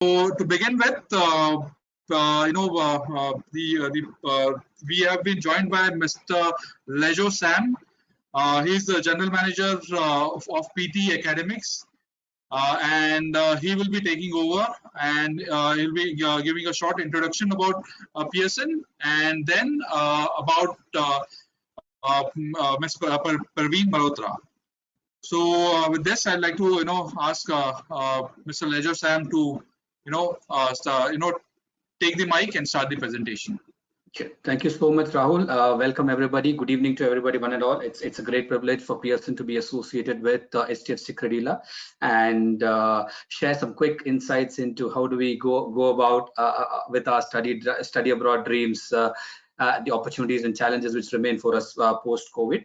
So to begin with, we have been joined by Mr. Lejo Sam. He's the general manager of PT Academics, and he will be taking over, and he'll be giving a short introduction about Pearson, and then about Ms. Pervin Malhotra. So with this, I'd like to ask Mr. Lejo Sam to take the mic and start the presentation. Okay. Thank you so much, Rahul. Welcome everybody. Good evening to everybody, one and all. It's a great privilege for Pearson to be associated with HDFC Credila and share some quick insights into how do we go about with our study abroad dreams. The opportunities and challenges which remain for us post-COVID.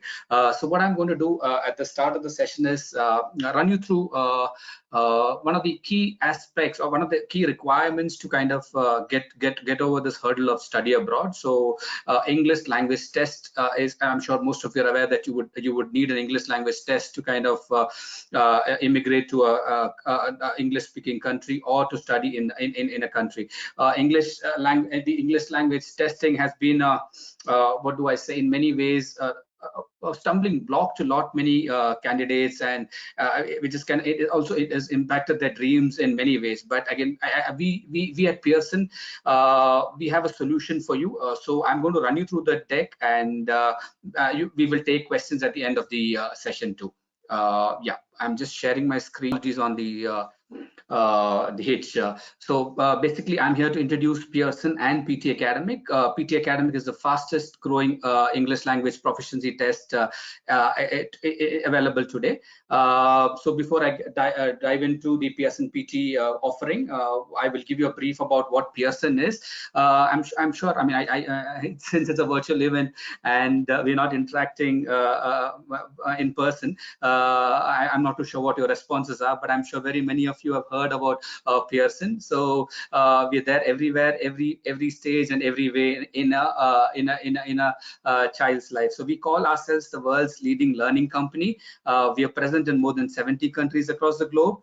So what I'm going to do at the start of the session is run you through one of the key aspects or one of the key requirements to kind of get over this hurdle of study abroad. So English language test is, I'm sure most of you are aware that you would need an English language test to kind of immigrate to a English-speaking country or to study in a country. The English language testing has been what do I say, in many ways a stumbling block to many candidates, and it has impacted their dreams in many ways. But again, we at Pearson, we have a solution for you. So I'm going to run you through the deck, and we will take questions at the end of the session too. Yeah, I'm just sharing my screen. It is on the hitch. So basically, I'm here to introduce Pearson and PT Academic. PT Academic is the fastest growing English language proficiency test available today. So before I dive into the Pearson PT offering, I will give you a brief about what Pearson is. I'm sure, I mean, since it's a virtual event and we're not interacting in person, I'm not too sure what your responses are, but I'm sure very many of you have heard about Pearson. So we're there everywhere, every stage and every way in a child's life. So we call ourselves the world's leading learning company. We are present in more than 70 countries across the globe.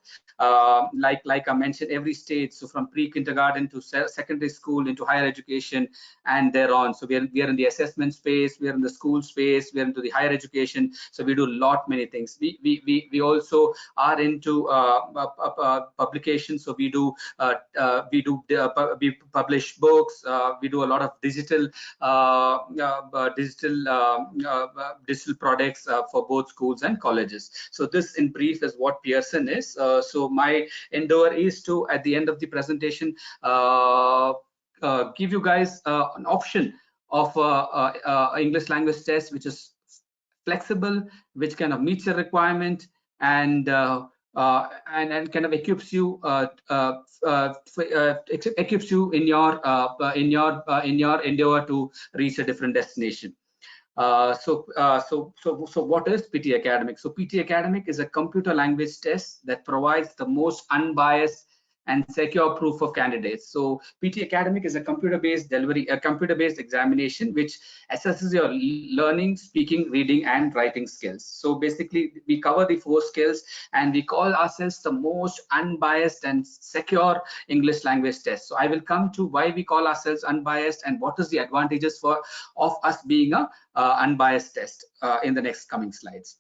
Like I mentioned, every stage, so from pre-kindergarten to secondary school into higher education and thereon. So we are in the assessment space, we are in the school space, we are into the higher education. So we do many things. We also are into publications. So we publish books. We do a lot of digital products for both schools and colleges. So this in brief is what Pearson is. So my endeavor is to, at the end of the presentation, give you guys an option of English language test which is flexible, which kind of meets your requirement, and kind of equips you in your endeavor to reach a different destination. So what is PT Academic? So PT Academic is a computer language test that provides the most unbiased and secure proof of candidates. So PT Academic is a computer-based examination which assesses your learning, speaking, reading, and writing skills. So basically, we cover the 4 skills, and we call ourselves the most unbiased and secure English language test. So I will come to why we call ourselves unbiased and what is the advantages of us being a unbiased test in the next coming slides.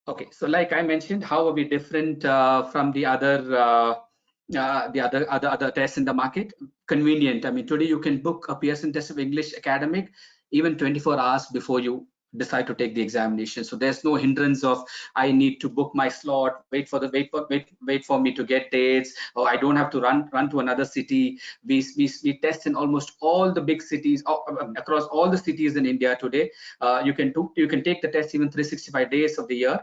Okay, so like I mentioned, how are we different from the other tests in the market? Convenient. I mean, today you can book a Pearson test of English Academic even 24 hours before you decide to take the examination. So there's no hindrance of I need to book my slot, wait for me to get dates, or I don't have to run to another city. We test in almost all the big cities across all the cities in India today. You can take the test even 365 days of the year.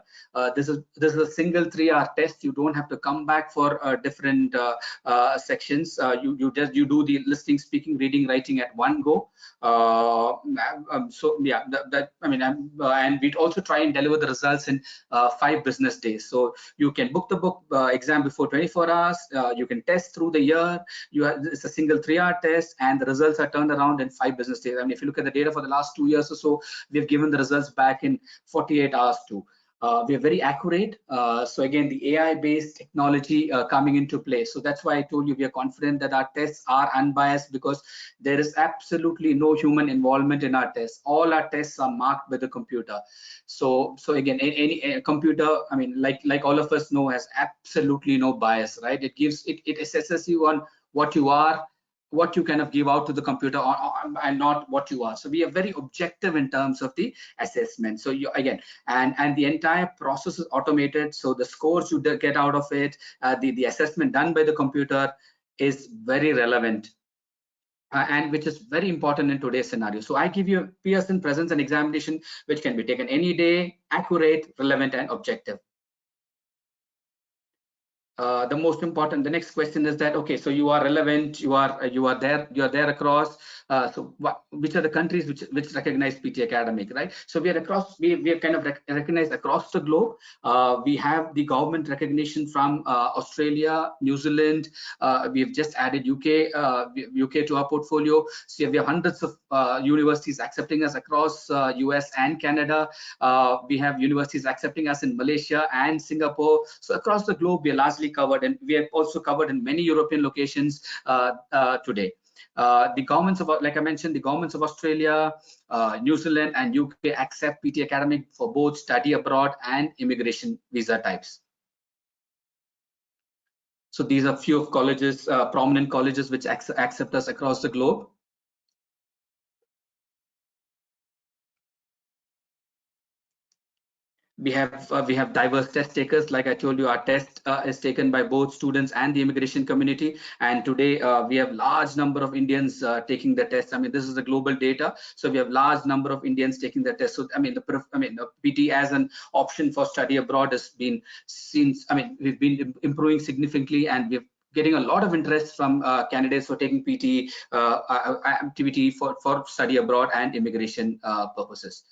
This is a single 3-hour test. You don't have to come back for different sections. You do the listening, speaking, reading, writing at one go. So yeah, and we'd also try and deliver the results in 5 business days. So you can book the exam before 24 hours. You can test through the year. It's a single 3-hour test, and the results are turned around in 5 business days. I mean, if you look at the data for the last 2 years or so, we've given the results back in 48 hours too. We are very accurate. So again, the AI-based technology coming into play. So that's why I told you we are confident that our tests are unbiased, because there is absolutely no human involvement in our tests. All our tests are marked by the computer. So again, any computer, I mean, like all of us know, has absolutely no bias, right? It assesses you on what you are, what you kind of give out to the computer, and not what you are. So we are very objective in terms of the assessment. So you again, and the entire process is automated. So the scores you get out of it, the assessment done by the computer is very relevant. And which is very important in today's scenario. So I give you Pearson presents an examination which can be taken any day, accurate, relevant, and objective. The most important, the next question is that, okay, so you are relevant, you are there across. So which are the countries which recognize PT Academic, right? So we are across, we are kind of recognized across the globe. We have the government recognition from Australia, New Zealand. We have just added UK to our portfolio. So we have hundreds of universities accepting us across US and Canada. We have universities accepting us in Malaysia and Singapore. So across the globe, we are largely covered, and we are also covered in many European locations today. The governments of, like I mentioned, the governments of Australia, New Zealand, and UK accept PT Academic for both study abroad and immigration visa types. So these are few of colleges, prominent colleges which accept us across the globe. We have diverse test takers. Like I told you, our test is taken by both students and the immigration community. And today we have large number of Indians taking the test. I mean, this is the global data. So we have large number of Indians taking the test. So I mean, the PT as an option for study abroad has been since. I mean, we've been improving significantly, and we've getting a lot of interest from candidates for taking PT activity for study abroad and immigration purposes.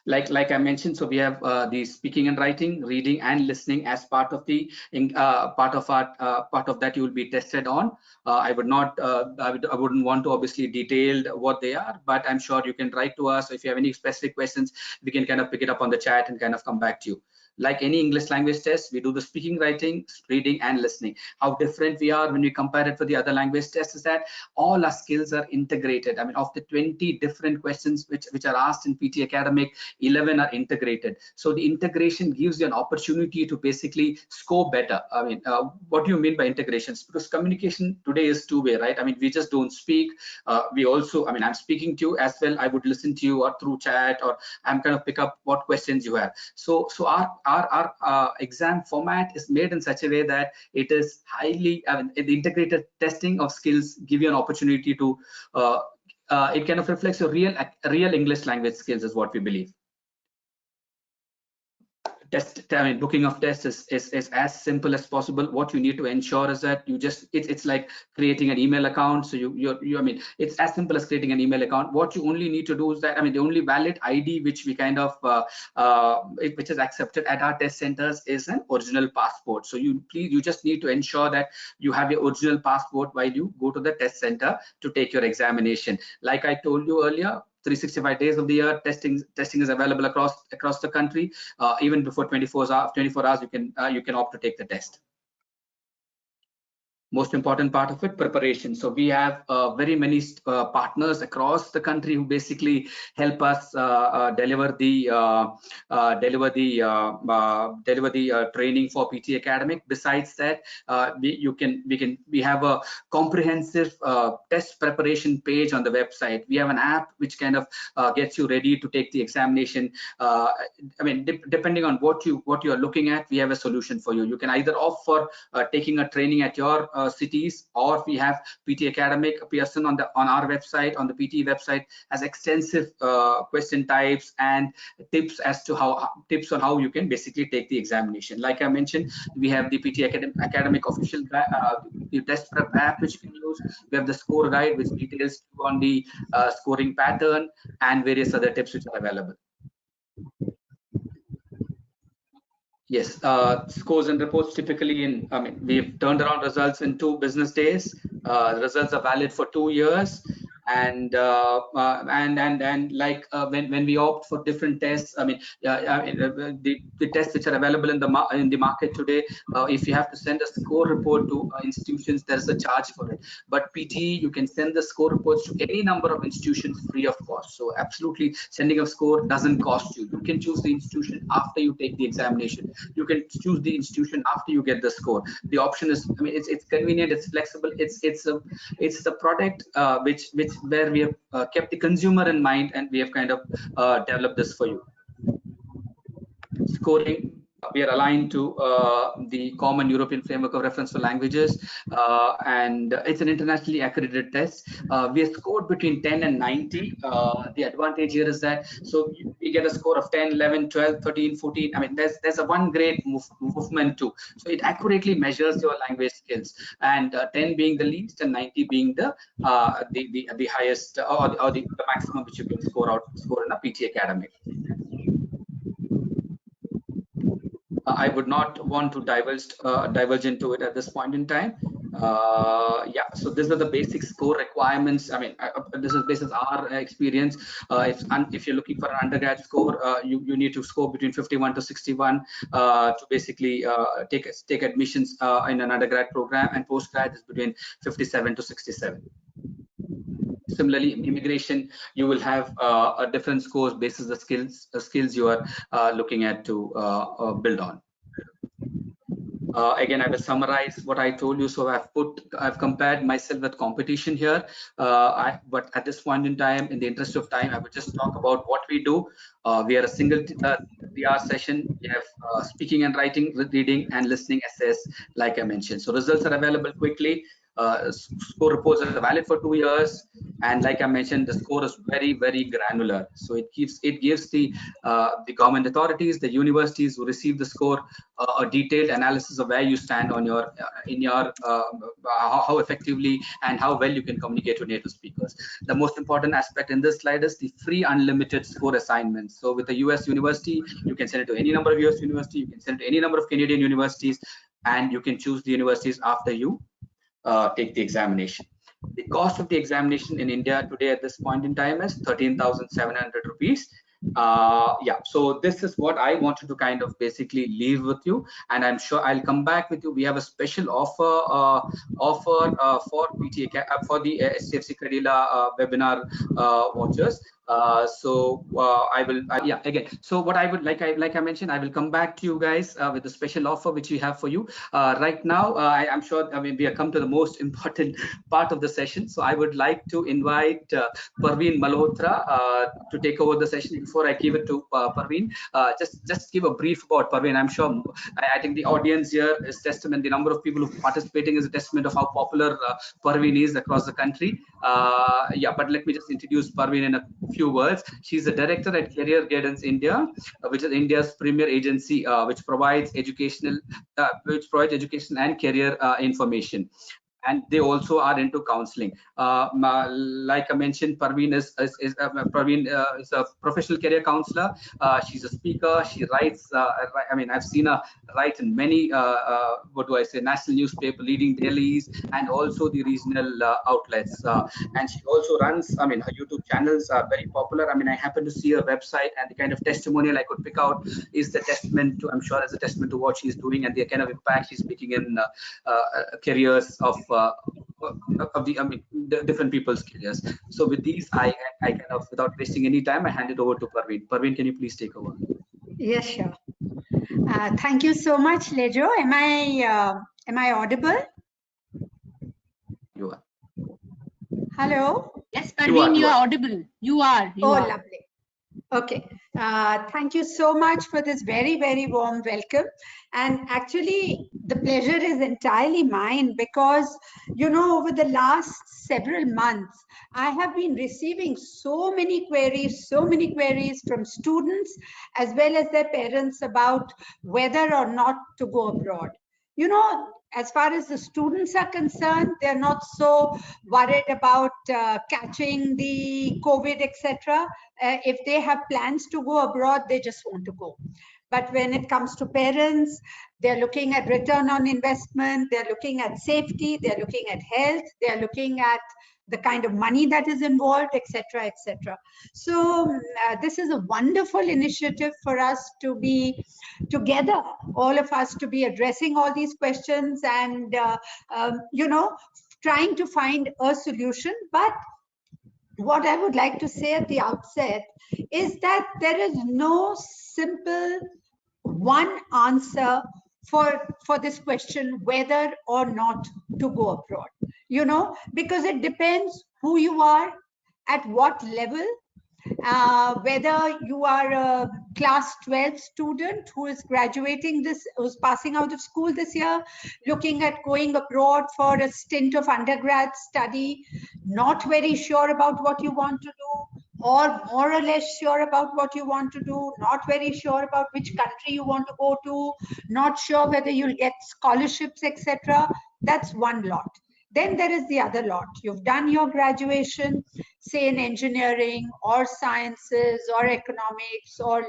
Like I mentioned, so we have the speaking and writing, reading and listening as part of the part of that you will be tested on. I wouldn't want to obviously detail what they are, but I'm sure you can write to us. If you have any specific questions, we can kind of pick it up on the chat and kind of come back to you. Like any English language test, we do the speaking, writing, reading, and listening. How different we are when we compare it with the other language tests is that all our skills are integrated. I mean, of the 20 different questions which are asked in PT Academic, 11 are integrated. So the integration gives you an opportunity to basically score better. I mean, what do you mean by integrations? Because communication today is two-way, right? I mean, we just don't speak. We also, I mean, I'm speaking to you as well. I would listen to you or through chat, or I'm kind of pick up what questions you have. So our exam format is made in such a way that it is highly, I mean, the integrated testing of skills give you an opportunity to, it kind of reflects your real English language skills is what we believe. Booking of tests is as simple as possible. What you need to ensure is that you just, it's like creating an email account. So I mean, it's as simple as creating an email account. What you only need to do is that, I mean, the only valid ID which we kind of which is accepted at our test centers is an original passport. So you just need to ensure that you have your original passport while you go to the test center to take your examination. Like I told you earlier, 365 days of the year, testing is available across the country. Even before 24 hours, you can opt to take the test. Most important part of it, preparation. So we have very many partners across the country who basically help us deliver the training for PT Academic. Besides that, we have a comprehensive test preparation page on the website. We have an app which kind of gets you ready to take the examination. I mean, depending on what you are looking at, we have a solution for you. You can either opt for taking a training at your cities, or we have PT Academic. Pearson on our website, on the PT website, has extensive question types and tips on how you can basically take the examination. Like I mentioned, we have the PT Academic official the test prep app which you can use. We have the score guide which details on the scoring pattern and various other tips which are available. Yes, scores and reports typically we've turned around results in 2 business days. The results are valid for 2 years, and like when we opt for different tests, I mean, the tests which are available in the market today, if you have to send a score report to institutions, there is a charge for it. But PT, you can send the score reports to any number of institutions free of cost. So absolutely, sending a score doesn't cost you. You can choose the institution after you take the examination. You can choose the institution after you get the score. The option is, I mean, it's convenient, it's flexible, it's the product where we have kept the consumer in mind, and we have kind of developed this for you. Scoring, we are aligned to the Common European Framework of Reference for Languages, and it's an internationally accredited test. We are scored between 10 and 90. The advantage here is that, so you get a score of 10, 11, 12, 13, 14. I mean, there's a one grade movement too. So it accurately measures your language skills, and 10 being the least and 90 being the highest, or the maximum which you can score in a PT academic. I would not want to diverge into it at this point in time. Yeah, so these are the basic score requirements. I mean, this is based on our experience. If you're looking for an undergrad score, you need to score between 51 to 61 to basically take admissions in an undergrad program, and postgrad is between 57 to 67. Similarly, in immigration, you will have a different scores based on the skills you are looking at to build on. Again, I will summarize what I told you. So I've compared myself with competition here. But at this point in time, in the interest of time, I will just talk about what we do. We are a single 3-hour session. We have speaking and writing, reading, and listening essays, like I mentioned. So results are available quickly. Score reports are valid for 2 years, and like I mentioned, the score is very, very granular. So it gives the government authorities, the universities who receive the score, a detailed analysis of where you stand on your how effectively and how well you can communicate to native speakers. The most important aspect in this slide is the free unlimited score assignments. So with a US university, you can send it to any number of US universities, you can send it to any number of Canadian universities, and you can choose the universities after you take the examination. The cost of the examination in India today at this point in time is 13,700 rupees. Yeah, so this is what I wanted to kind of basically leave with you, and I'm sure I'll come back with you. We have a special offer for PTA for the HDFC Credila webinar watchers. So I will yeah, again, so what I would like I mentioned, I will come back to you guys with a special offer which we have for you. Right now, I'm sure, I mean, we have come to the most important part of the session. So I would like to invite Pervin Malhotra to take over the session. Before I give it to Pervin, just give a brief about Pervin. I'm sure, I think the audience here is testament, the number of people who are participating is a testament of how popular Pervin is across the country. Yeah, but let me just introduce Pervin in a few words. She's the director at Career Guidance India, which is India's premier agency, which provides education and career information. And they also are into counseling. Like I mentioned, Pervin is a professional career counselor. She's a speaker. She writes. I mean, I've seen her write in many, what do I say, national newspaper, leading dailies, and also the regional outlets. And she also runs. I mean, her YouTube channels are very popular. I mean, I happen to see her website, and the kind of testimonial I could pick out is the testament to, I'm sure, is a testament to what she's doing and the kind of impact she's making in careers of the different people's careers. So with these, I kind of, without wasting any time, I hand it over to Pervin. Pervin, can you please take over? Yes, sure. Thank you so much, Lejo. Am I audible? You are. Hello. Yes, Pervin, you are audible. You are. Lovely. Okay. Thank you so much for this very, very warm welcome. And actually, the pleasure is entirely mine because, you know, over the last several months, I have been receiving so many queries from students as well as their parents about whether or not to go abroad. You know, as far as the students are concerned, they're not so worried about catching the COVID, etc. If they have plans to go abroad, they just want to go. But when it comes to parents, they're looking at return on investment, they're looking at safety, they're looking at health, they're looking at the kind of money that is involved, etc., etc. So this is a wonderful initiative for us to be together, all of us to be addressing all these questions and, you know, trying to find a solution. But what I would like to say at the outset is that there is no simple one answer for this question whether or not to go abroad, you know, because it depends who you are, at what level, whether you are a class 12 student who is graduating who's passing out of school this year, looking at going abroad for a stint of undergrad study, not very sure about what you want to do, or more or less sure about what you want to do, not very sure about which country you want to go to, not sure whether you'll get scholarships, etc. That's one lot. Then there is the other lot. You've done your graduation, say in engineering or sciences or economics or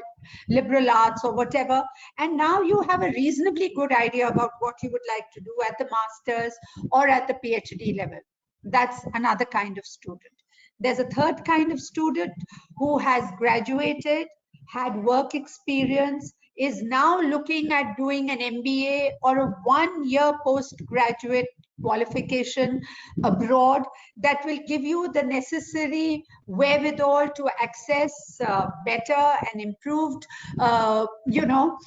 liberal arts or whatever, and now you have a reasonably good idea about what you would like to do at the master's or at the PhD level. That's another kind of student. There's a third kind of student who has graduated, had work experience, is now looking at doing an MBA or a one-year postgraduate qualification abroad that will give you the necessary wherewithal to access better and improved, you know,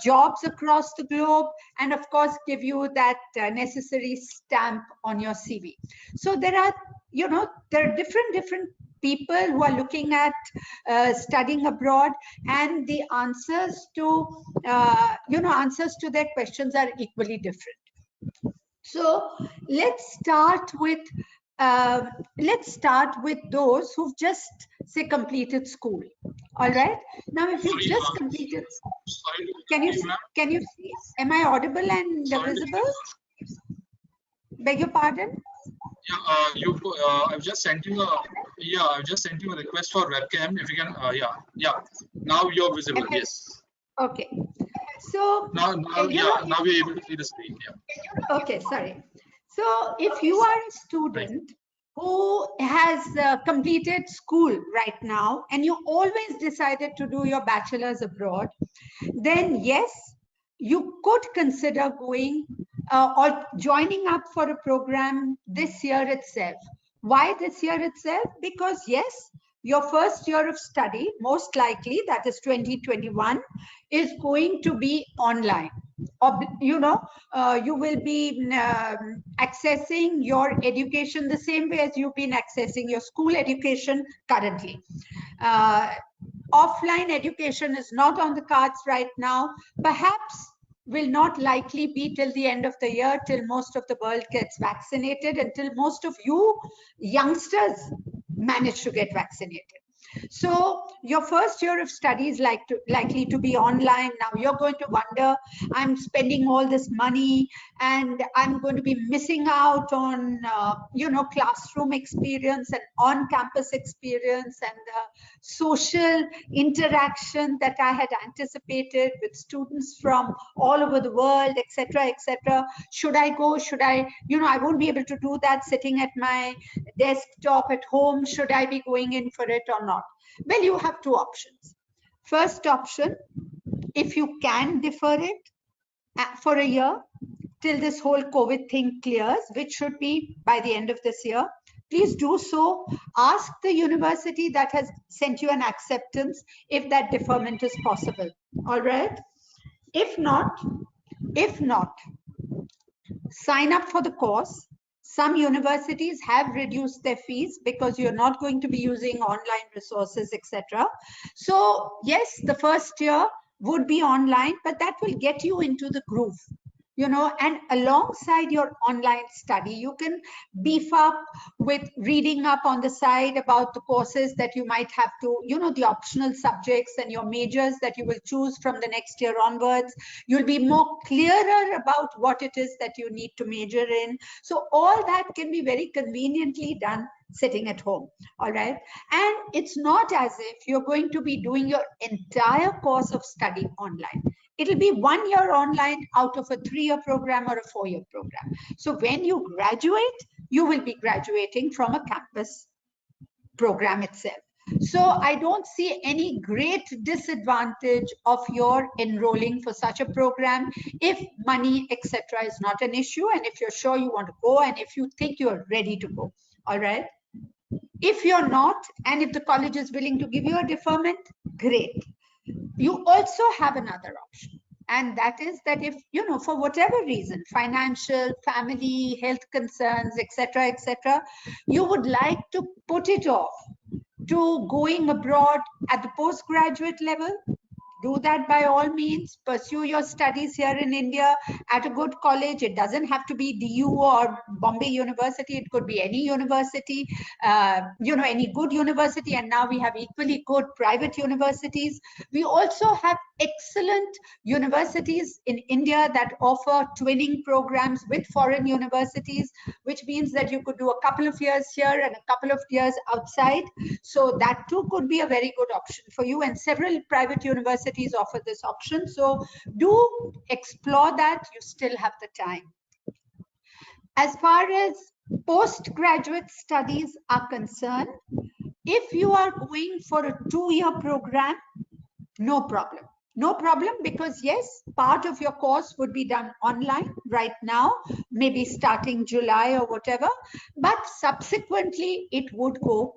jobs across the globe, and of course give you that necessary stamp on your CV. So there are, you know, there are different people who are looking at studying abroad, and the answers to, you know, answers to their questions are equally different. So let's start with those who've just, say, completed school. All right. Now, if you've just completed, can you see? Am I audible and visible? Beg your pardon? Yeah, I've just sent you a request for webcam. If you can, now you're visible. Okay. Yes. Okay. So now we're able to see the screen. Yeah. Okay, sorry. So if you are a student who has completed school right now and you always decided to do your bachelor's abroad, then yes, you could consider going or joining up for a program this year itself. Why this year itself? Because yes, your first year of study, most likely, that is 2021, is going to be online. Or, you know, you will be accessing your education the same way as you've been accessing your school education currently. Offline education is not on the cards right now. Perhaps will not likely be till the end of the year, till most of the world gets vaccinated, until most of you youngsters manage to get vaccinated. So your first year of study is likely to be online. Now you're going to wonder, I'm spending all this money and I'm going to be missing out on, you know, classroom experience and on-campus experience and social interaction that I had anticipated with students from all over the world, etc., etc. Should I go? Should I, you know, I won't be able to do that sitting at my desktop at home. Should I be going in for it or not? Well, you have two options. First option, if you can defer it for a year till this whole COVID thing clears, which should be by the end of this year, please do so. Ask the university that has sent you an acceptance if that deferment is possible. All right. If not, sign up for the course. Some universities have reduced their fees because you're not going to be using online resources, etc. So yes, the first year would be online, but that will get you into the groove, you know, and alongside your online study, you can beef up with reading up on the side about the courses that you might have to, you know, the optional subjects and your majors that you will choose from the next year onwards. You'll be more clearer about what it is that you need to major in. So all that can be very conveniently done sitting at home. All right. And it's not as if you're going to be doing your entire course of study online. It'll be 1 year online out of a 3-year program or a 4-year program. So when you graduate, you will be graduating from a campus program itself. So I don't see any great disadvantage of your enrolling for such a program if money, etc., is not an issue, and if you're sure you want to go, and if you think you're ready to go. All right. If you're not, and if the college is willing to give you a deferment, great. You also have another option, and that is that if, you know, for whatever reason, financial, family, health concerns, etc., you would like to put it off to going abroad at the postgraduate level, do that by all means. Pursue your studies here in India at a good college. It doesn't have to be DU or Bombay University. It could be any university, you know, any good university. And now we have equally good private universities. We also have excellent universities in India that offer twinning programs with foreign universities, which means that you could do a couple of years here and a couple of years outside. So that too could be a very good option for you. And several private universities offer this option. So do explore that. You still have the time. As far as postgraduate studies are concerned, if you are going for a 2-year program, no problem. No problem, because yes, part of your course would be done online right now, maybe starting July or whatever, but subsequently it would go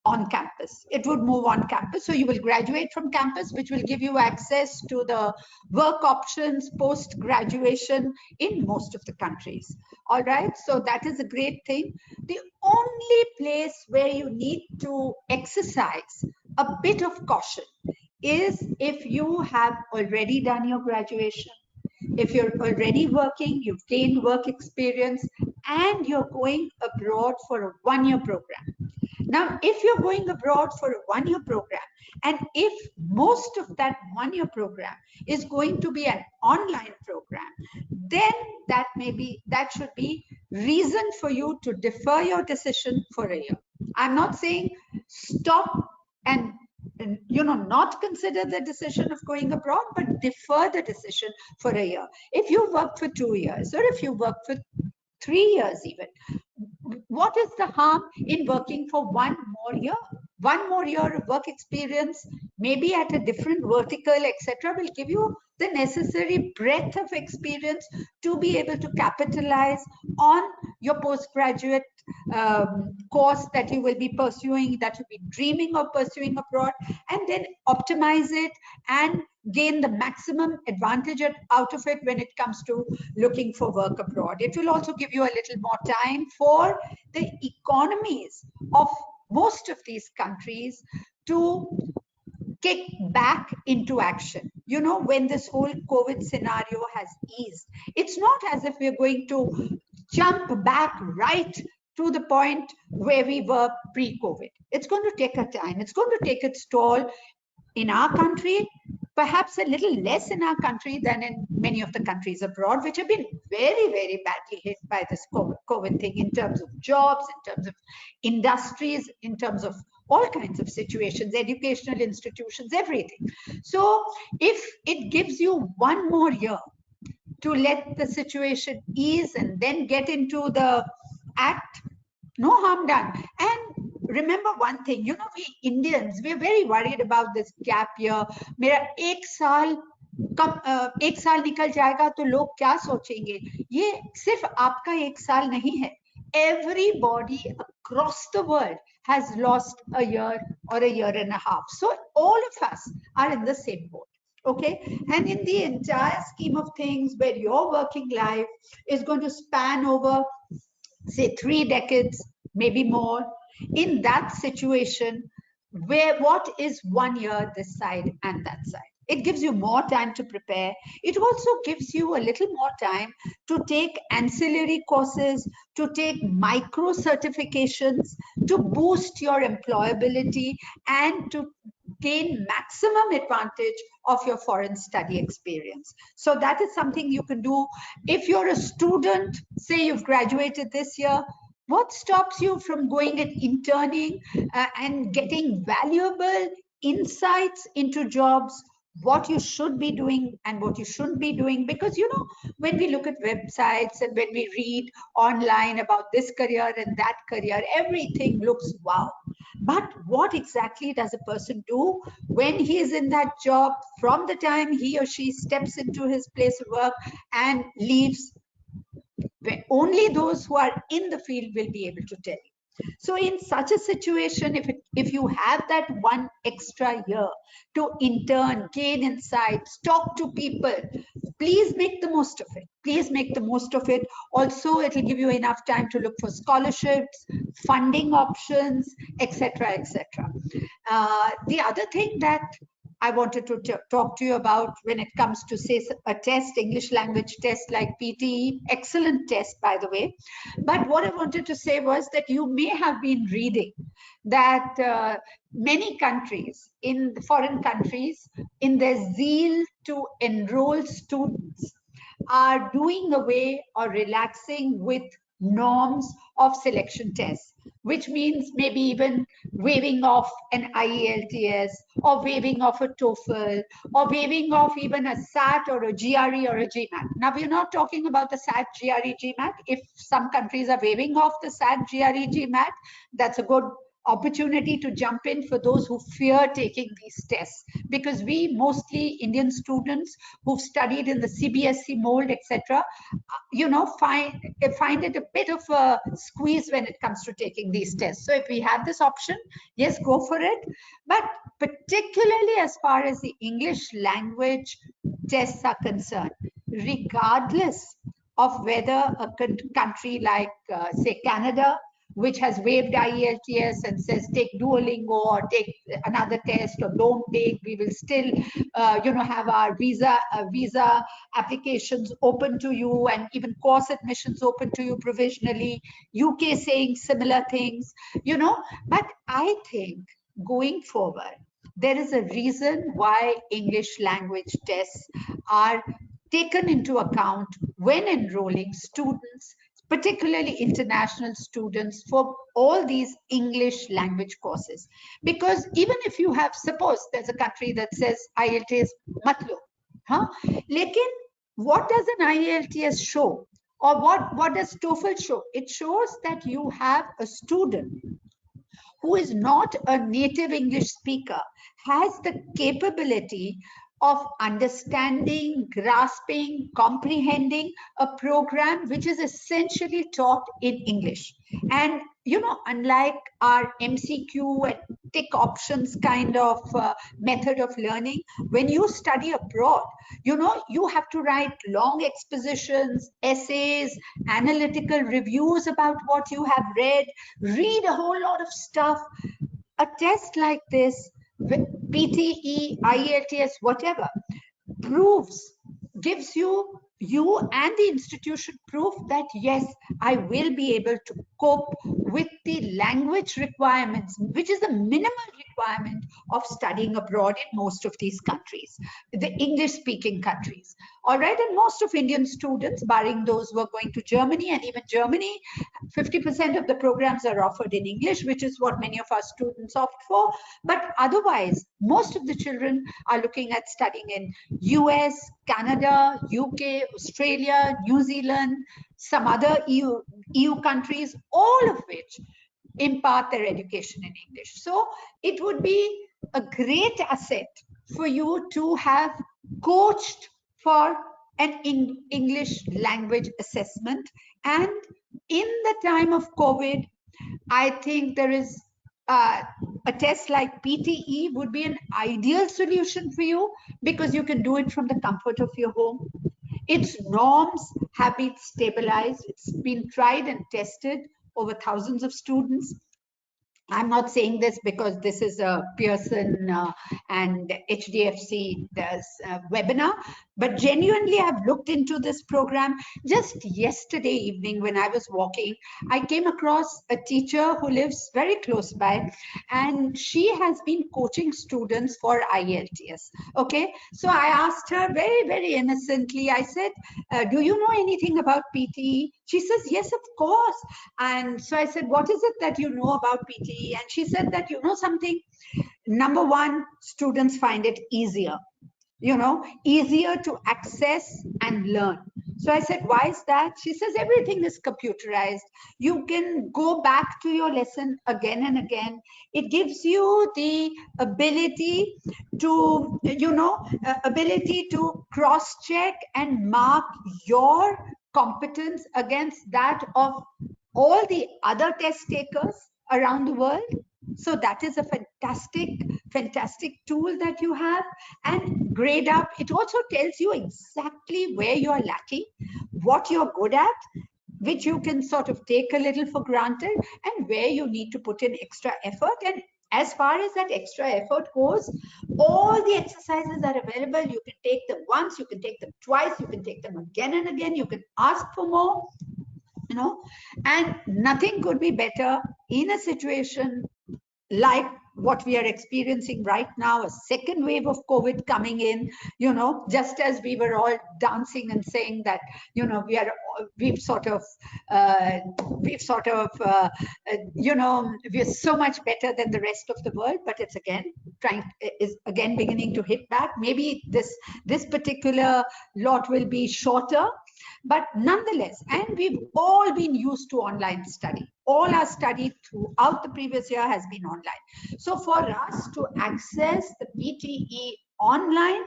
on campus. It would move on campus. So you will graduate from campus, which will give you access to the work options post-graduation in most of the countries. All right, so that is a great thing. The only place where you need to exercise a bit of caution is if you have already done your graduation, if you're already working, you've gained work experience, and you're going abroad for a 1-year program. Now, if you're going abroad for a 1-year program, and if most of that 1-year program is going to be an online program, then that should be reason for you to defer your decision for a year. I'm not saying stop and you know, not consider the decision of going abroad, but defer the decision for a year. If you worked for 2 years, or if you worked for 3 years even, what is the harm in working for 1 more year? 1 more year of work experience, maybe at a different vertical, etc., will give you the necessary breadth of experience to be able to capitalize on your postgraduate course that you will be pursuing, that you'll be dreaming of pursuing abroad, and then optimize it and gain the maximum advantage out of it when it comes to looking for work abroad. It will also give you a little more time for the economies of most of these countries to kick back into action. You know, when this whole COVID scenario has eased, it's not as if we're going to jump back right to the point where we were pre-COVID. It's going to take a time. It's going to take its toll in our country, perhaps a little less in our country than in many of the countries abroad, which have been very, very badly hit by this COVID thing in terms of jobs, in terms of industries, in terms of all kinds of situations, educational institutions, everything. So if it gives you 1 more year to let the situation ease and then get into the act, no harm done. And remember one thing, you know, we Indians, we're very worried about this gap year. मेरा 1 साल निकल जाएगा तो लोग क्या सोचेंगे? ये सिर्फ आपका 1 साल नहीं है. Everybody across the world has lost a year or a year and a half. So all of us are in the same boat. Okay, and in the entire scheme of things, where your working life is going to span over, say, 3 decades, maybe more, in that situation, where what is 1 year this side and that side? It gives you more time to prepare. It also gives you a little more time to take ancillary courses, to take micro certifications, to boost your employability, and to gain maximum advantage of your foreign study experience. So that is something you can do. If you're a student, say you've graduated this year, what stops you from going and interning and getting valuable insights into jobs what you should be doing and what you shouldn't be doing. Because, you know, when we look at websites and when we read online about this career and that career, everything looks wow. But what exactly does a person do when he is in that job from the time he or she steps into his place of work and leaves? Only those who are in the field will be able to tell you. So in such a situation, if you have that one extra year to intern, gain insights, talk to people, please make the most of it. Please make the most of it. Also, it will give you enough time to look for scholarships, funding options, etc., etc. The other thing that I wanted to talk to you about when it comes to, say, a test, English language test like PTE, excellent test, by the way. But what I wanted to say was that you may have been reading that many countries, in foreign countries, in their zeal to enroll students, are doing away or relaxing with norms of selection tests, which means maybe even waiving off an IELTS or waiving off a TOEFL or waiving off even a SAT or a GRE or a GMAT. Now, we're not talking about the SAT, GRE, GMAT. If some countries are waiving off the SAT, GRE, GMAT, that's a good opportunity to jump in for those who fear taking these tests, because we, mostly Indian students who've studied in the CBSE mold, etc., you know, find it a bit of a squeeze when it comes to taking these tests. So if we have this option, yes, go for it. But particularly as far as the English language tests are concerned, regardless of whether a country like, say, Canada, which has waived IELTS and says take Duolingo or take another test or don't take, we will still, you know, have our visa applications open to you and even course admissions open to you provisionally. UK saying similar things, you know. But I think going forward, there is a reason why English language tests are taken into account when enrolling students, particularly international students, for all these English language courses. Because even if you have, suppose there's a country that says IELTS matlo, huh? Lekin, what does an IELTS show? Or what does TOEFL show? It shows that you have a student who is not a native English speaker, has the capability of understanding, grasping, comprehending a program which is essentially taught in English. And, you know, unlike our MCQ and tick options kind of method of learning, when you study abroad, you know, you have to write long expositions, essays, analytical reviews about what you have read, read a whole lot of stuff. A test like this, PTE, IELTS, whatever, gives you and the institution proof that yes, I will be able to cope with the language requirements, which is the minimal requirement of studying abroad in most of these countries, the English-speaking countries. All right, and most of Indian students, barring those who are going to Germany, and even Germany, 50% of the programs are offered in English, which is what many of our students opt for. But otherwise, most of the children are looking at studying in US, Canada, UK, Australia, New Zealand, some other EU countries, all of which impart their education in English. So it would be a great asset for you to have coached for an English language assessment. And in the time of COVID, I think there is a test like PTE would be an ideal solution for you, because you can do it from the comfort of your home. Its norms have been stabilized. It's been tried and tested over thousands of students. I'm not saying this because this is a Pearson and HDFC webinar, but genuinely I've looked into this program. Just yesterday evening when I was walking, I came across a teacher who lives very close by, and she has been coaching students for IELTS. Okay, so I asked her very, very innocently, I said, do you know anything about PTE? She says, yes, of course. And so I said, what is it that you know about PTE? And she said that, you know something, number one, students find it easier. easier to access and learn. So I said, why is that? She says, everything is computerized. You can go back to your lesson again and again. It gives you the ability to, cross-check and mark your competence against that of all the other test takers around the world. So that is a fantastic tool that you have. And Grade Up, it also tells you exactly where you're lacking, what you're good at, which you can sort of take a little for granted, and where you need to put in extra effort. And as far as that extra effort goes, all the exercises are available. You can take them once, you can take them twice, you can take them again and again, you can ask for more, and nothing could be better in a situation like what we are experiencing right now, a second wave of COVID coming in, just as we were all dancing and saying that, we're so much better than the rest of the world, but it's again beginning to hit back. Maybe this particular lot will be shorter, but nonetheless, and we've all been used to online study. All our study throughout the previous year has been online. So for us to access the PTE online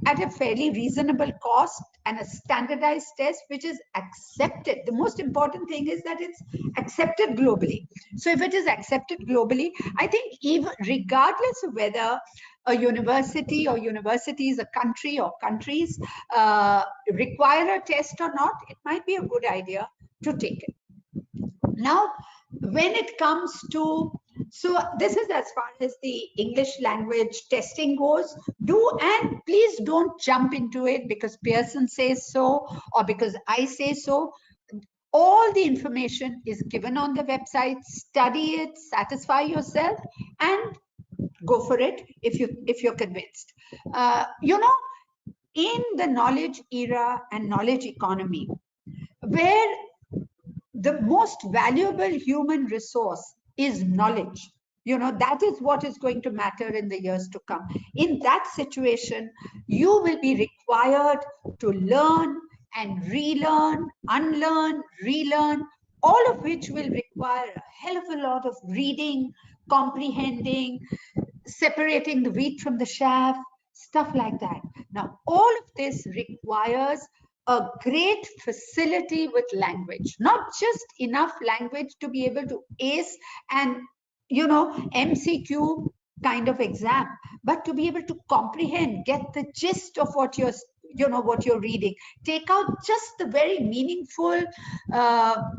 at a fairly reasonable cost and a standardized test which is accepted, the most important thing is that it's accepted globally. So if it is accepted globally, I think even regardless of whether a university or universities, a country or countries require a test or not, it might be a good idea to take it. Now, when it comes to, so this is as far as the English language testing goes. And please don't jump into it because Pearson says so or because I say so. All the information is given on the website. Study it, satisfy yourself, and go for it if you're convinced. In the knowledge era and knowledge economy, where the most valuable human resource is knowledge, that is what is going to matter in the years to come. In that situation, you will be required to learn and relearn, unlearn, relearn, all of which will require a hell of a lot of reading, comprehending, separating the wheat from the chaff, stuff like that. Now, all of this requires a great facility with language, not just enough language to be able to ace an, MCQ kind of exam, but to be able to comprehend, get the gist of what you're reading, take out just the very meaningful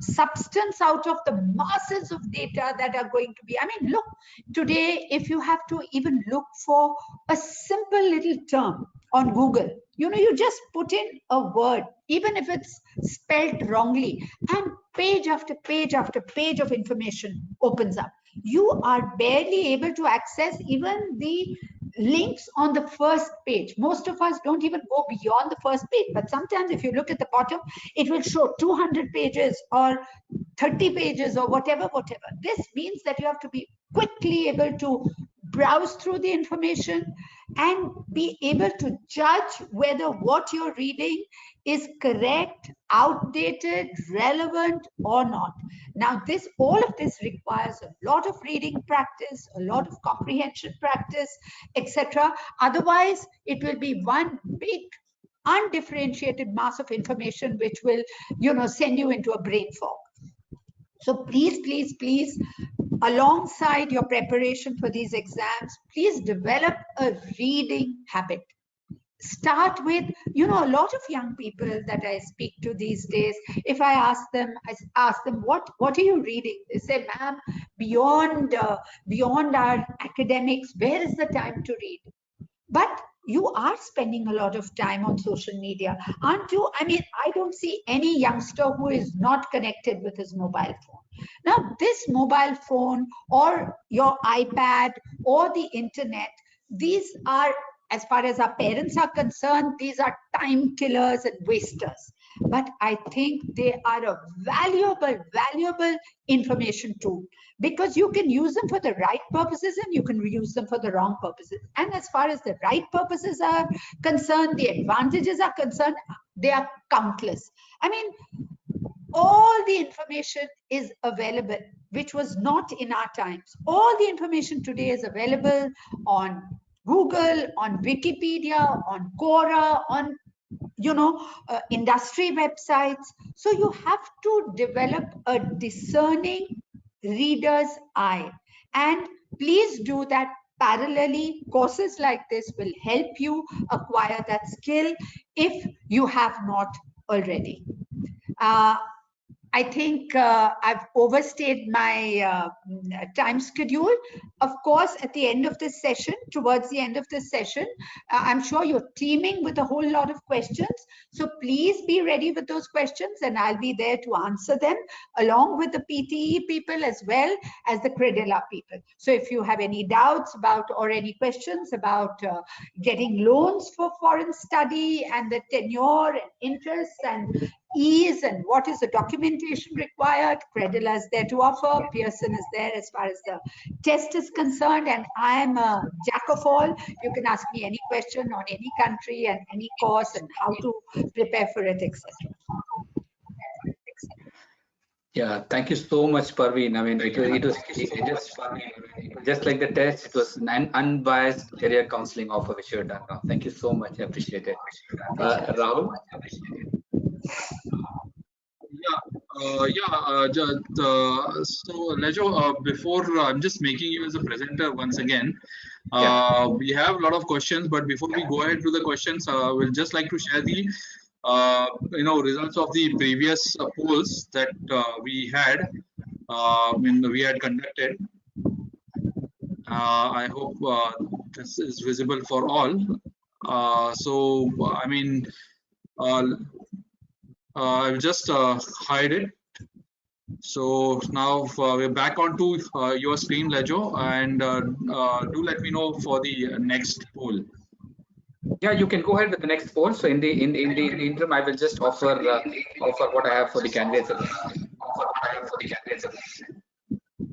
substance out of the masses of data that are going to be. I mean, look, today, if you have to even look for a simple little term on Google, you just put in a word, even if it's spelled wrongly, and page after page after page of information opens up. You are barely able to access even the links on the first page. Most of us don't even go beyond the first page, but sometimes if you look at the bottom, it will show 200 pages or 30 pages or whatever. This means that you have to be quickly able to browse through the information and be able to judge whether what you're reading is correct, outdated, relevant or not. Now, all of this requires a lot of reading practice, a lot of comprehension practice, etc. Otherwise, it will be one big undifferentiated mass of information which will, send you into a brain fog. So please, alongside your preparation for these exams, please develop a reading habit. Start with, a lot of young people that I speak to these days, if I ask them, what are you reading? They say, ma'am, beyond our academics, where is the time to read? But you are spending a lot of time on social media, aren't you? I mean, I don't see any youngster who is not connected with his mobile phone. Now, this mobile phone or your iPad or the internet, these are, as far as our parents are concerned, these are time killers and wasters. but I think they are a valuable information tool, because you can use them for the right purposes and you can use them for the wrong purposes. And as far as the right purposes are concerned, the advantages are concerned, they are countless. I mean, all the information is available, which was not in our times. All the information today is available on Google, on Wikipedia, on Quora, on industry websites. So you have to develop a discerning reader's eye, and please do that parallelly. Courses like this will help you acquire that skill if you have not already. I think I've overstayed my time schedule. Of course, at the end of this session, towards the end of this session, I'm sure you're teeming with a whole lot of questions. So please be ready with those questions, and I'll be there to answer them along with the PTE people as well as the Credila people. So if you have any doubts about or any questions about getting loans for foreign study and the tenure and interest and ease and what is the documentation required, Credila is there to offer, Pearson is there as far as the test is concerned, and I am a jack of all. You can ask me any question on any country and any course and how to prepare for it, etc. Yeah, thank you so much, Pervin. I mean, it was just like the test. It was an unbiased career counseling offer which you have done now. Thank you so much. I appreciate it. Rahul? So Lejo, before I'm just making you as a presenter once again. We have a lot of questions, but before we go ahead to the questions, we'll just like to share the results of the previous polls that we had we had conducted. I hope this is visible for all. So I mean, I'll just hide it. So now we're back onto your screen, Lejo, and do let me know for the next poll. Yeah, you can go ahead with the next poll. So in the interim, I will just offer what I have for the candidates.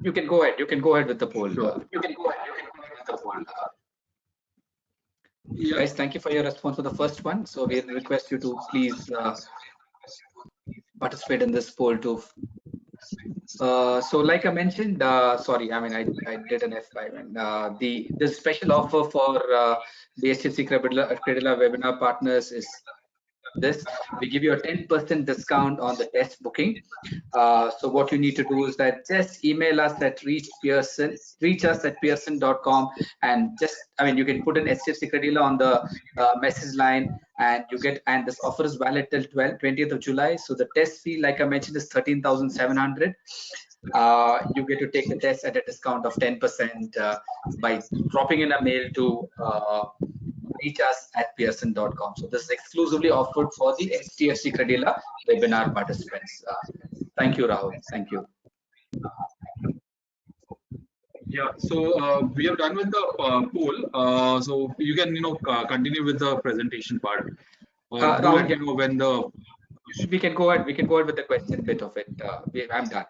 You can go ahead. You can go ahead with the poll. Sure. Yeah. Guys, thank you for your response to the first one. So we request you to please participate in this poll too. So like I mentioned, sorry, I mean, I did an F5, and the special offer for the HDFC Credila webinar partners is this. We give you a 10% discount on the test booking. So what you need to do is that just email us at reach us at pearson.com, and just, I mean, you can put an HDFC Credila on the message line, and you get, and this offer is valid till 20th of July. So the test fee, like I mentioned, is 13,700. You get to take the test at a discount of 10% by dropping in a mail to reach us at pearson.com. So this is exclusively offered for the HDFC Credila webinar participants. Thank you, Rahul. Thank you. Yeah, so we are done with the poll. So you can continue with the presentation part. Rahul, when the we can go ahead. We can go ahead with the question bit of it. I'm done.